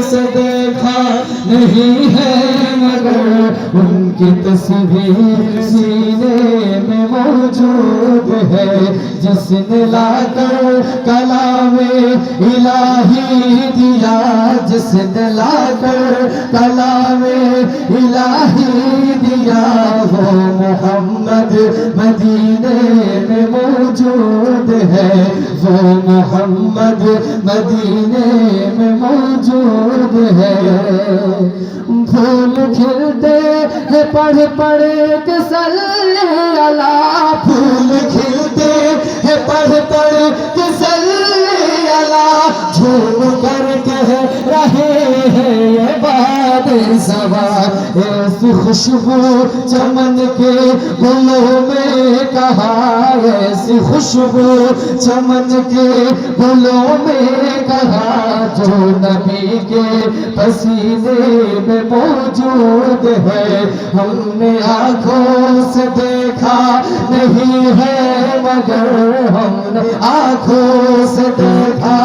से देखा नहीं है मगर उनकी तस्वीर सीने में मौजूद है। जिसने लाकर कलामे इलाही दिया, जिसने लाकर कलामे इलाही दिया, वो मोहम्मद मदीने में मौजूद है, वो मोहम्मद मदीने में मौजूद है। फूल खिलते हैं पढ़ पढ़ के सल्ले अला, फूल खिलते हैं पढ़ पढ़ के सल्ले अला, झूम कर कह रहे हैं ये बात सवा। ऐसी खुशबू चमन के गुलों में कहा, ऐसी खुशबू चमन के गुलों में कहा, जो नबी के पसीने में मौजूद है। हमने आँखों से देखा नहीं है मगर, हमने आँखों से देखा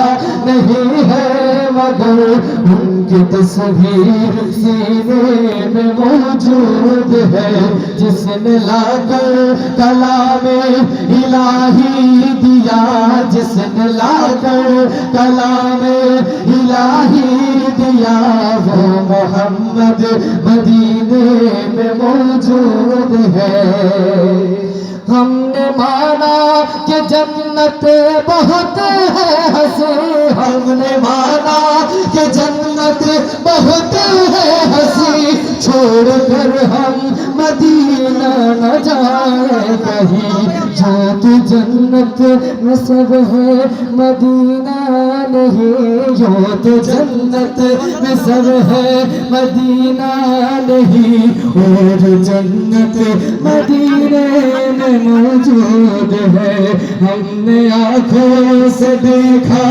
नहीं है मगर उनकी तस्वीर सीने में मौजूद है। जिसने लाकर कलामे इलाही दिया, जिसने लाकर कलामे इलाही दिया, वो मोहम्मद मदीने में मौजूद है। हमने माना कि जन्नत बहुत है हंसी, हमने माना कि जन्नत बहुत है हंसी, छोड़कर हम मदीना न जाए कहीं। जो तू जन्नत में सब है मदीना नहीं, जो तू जन्नत में सब है मदीना नहीं, और जन्नत मदीने में मौजूद है। हमने आँखों से देखा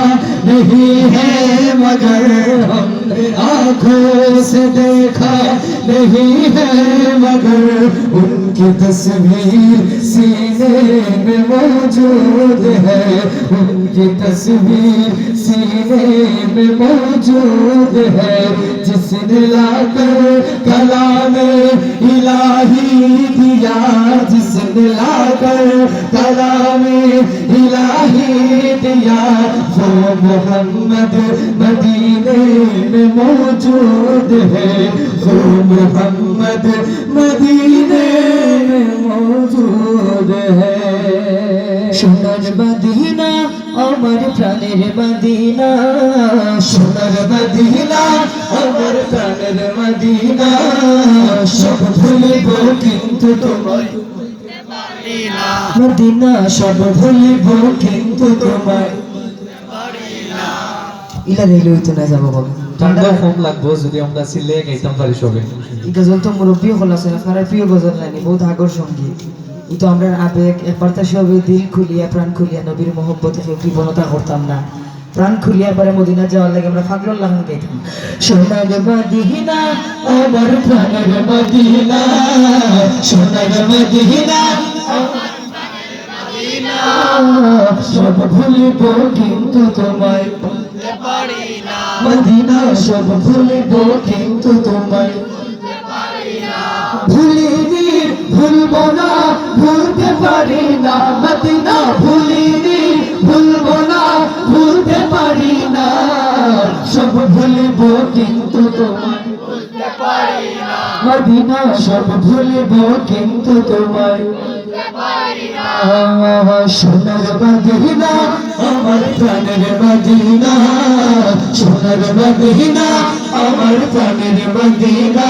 नहीं है मगर, हमने आँखों से देखा नहीं है मगर उनकी तस्वीर सीने में मौजूद है, उनकी तस्वीर सीने में मौजूद है। जिसने लाकर कलामे इलाही दिया, जिसने लाकर कलामे इलाही दिया, वो मोहम्मद मदीने में मौजूद है, वो मोहम्मद मदीने में मौजूद है। সোনার মদিনা আমার প্রাণের মদিনা, সোনার মদিনা আমার প্রাণের মদিনা, সব ভুলিব কিন্তু তোমায় মদিনা, সব ভুলিব কিন্তু তোমায় ইলা রেলে হইতো না যাব বাবা। ঠান্ডা কম লাগবো যদি আমরা সিলে গাইতাম পারি সবে। এই গজল তো মুরব্বী হল আছে, আপনারা প্রিয় গজল নানি, বহুত আগর সঙ্গীত। এই তো আমরা আবেগ একবার তা সবে দিল খুলিয়া প্রাণ খুলিয়া নবীর মহব্বতে কৃপণতা করতাম না, প্রাণ খুলিয়া পরে মদিনা যাওয়ার লাগে আমরা ফাগলুল লাগান গাইতাম। সোনার মদিনা আমার প্রাণের মদিনা, সোনার মদিনা সব ভুলিব কিন্তু তোমায় ভুলতে পারি না, মদিনা সব ভুলিব কিন্তু তোমায় ভুলতে পারি না। ভুলিনি ভুলব না ভুলতে পারি না, মদিনা ভুলিনি ভুলব না ভুলতে পারি না, সব ভুলিব কিন্তু তোমায় ভুলতে পারি না, মদিনা সব ভুলিব কিন্তু তোমায় ভুলতে পারি না। সোনার মদিনা আমার প্রাণের মদিনা, সোনার মদিনা আমার প্রাণের মদিনা,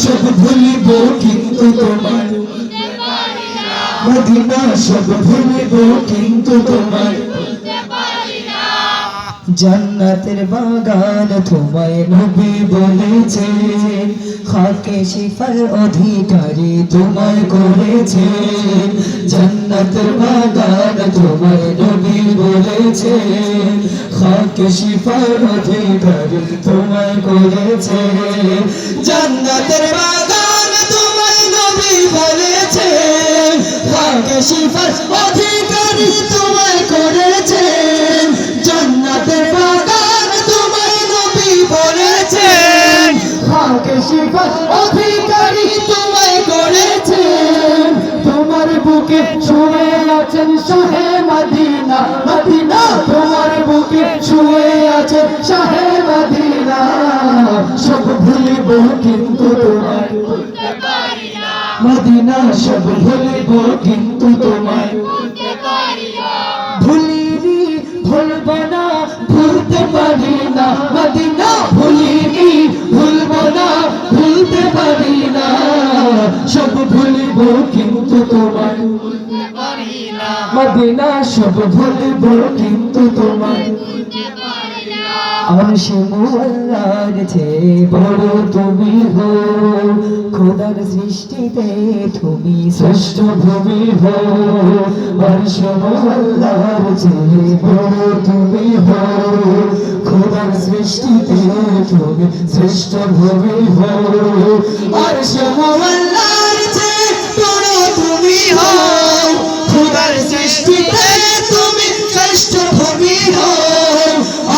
সব ভুলিব কিন্তু তোমায় ভুলতে পারি না, মদিনা সব ভুলিব কিন্তু তোমায় ভুলতে পারি না। জান্নাতের বাগান তোমায় নবী বলেছে, খাকে শিফার অধিকারী তোমায় করেছে। জান্নাতের বাগান তোমায় নবী বলেছে, খাকে শিফার অধিকারী তোমায় করেছে। জান্নাতের বাগান তোমায় নবী বলেছে, খাকে শিফার অধিকারী তোমায় করেছে। জান্নাতের বাগান তোমায় নবী বলেছে, শিফার অধিকারী তোমায় করেছেন তোমার বুকে শুয়ে আছেন শাহে মদিনা মদিনা তোমার বুকে শুয়ে আছেন শাহে মদিনা সব ভুলিব কিন্তু তোমায় ভুলতে পারি না মদিনা সব ভুলিব কিন্তু তোমায় ভুলতে পারি না ভুলিনি ভুলব না ভুলতে পারি না মদিনা ভুলিনি ভুলব না ভুলতে পারি না সব ভুলিব কিন্তু তোমায় ভুলতে পারি না মদিনা সব ভুলিব কিন্তু তোমায় ভুলতে পারি না আরশে মোল্লার চেয়ে বড় তুমি হো খোদার সৃষ্টিতে তুমি শ্রেষ্ঠ ভূমি হো আরশে মোল্লার চেয়ে বড় তুমি হো খোদার সৃষ্টিতে তুমি শ্রেষ্ঠ ভূমি হো আরশে মোল্লার চেয়ে বড় তুমি হো খোদার সৃষ্টিতে তুমি শ্রেষ্ঠ ভূমি হো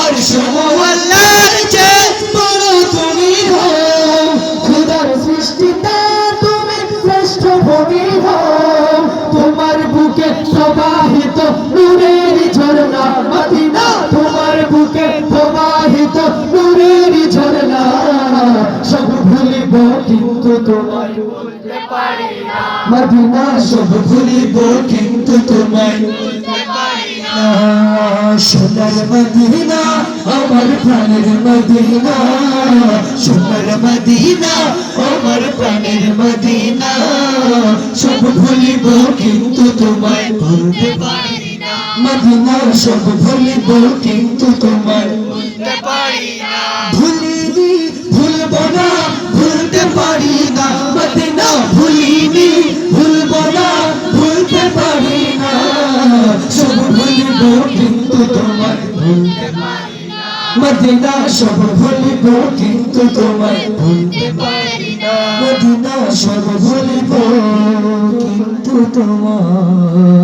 আরশে মোল্লার চেয়ে বড় তুমি হো খোদার সৃষ্টিতে তুমি শ্রেষ্ঠ ভূমি হো তোমার বুকে প্রবাহিত নূরের ঝরনা মদিনা তোমার বুকে প্রবাহিত নূরের ঝরনা সব ভুলিব কিন্তু তোমায় ভুলতে পারি না মদিনা সব ভুলিব কিন্তু তোমায় ভুলতে পারি না সোনার মদিনা আমার প্রাণের মদিনা সোনার মদিনা আমার প্রাণের মদিনা সব ভুলিব কিন্তু তোমায় ভুলতে পারি না মদিনা সব ভুলিব কিন্তু তোমায় ভুলতে পারি না ভুলিনি ভুলব না ভুলতে পারি না মদিনা ভুলিনি ভুলব না ভুলতে পারি না সব ভুলিব কিন্তু তোমায় ভুলতে পারি না মদিনা সব ভুলিব কিন্তু তোমায় ভুলতে পারি না মদিনা সব ভুলিব কিন্তু তোমায়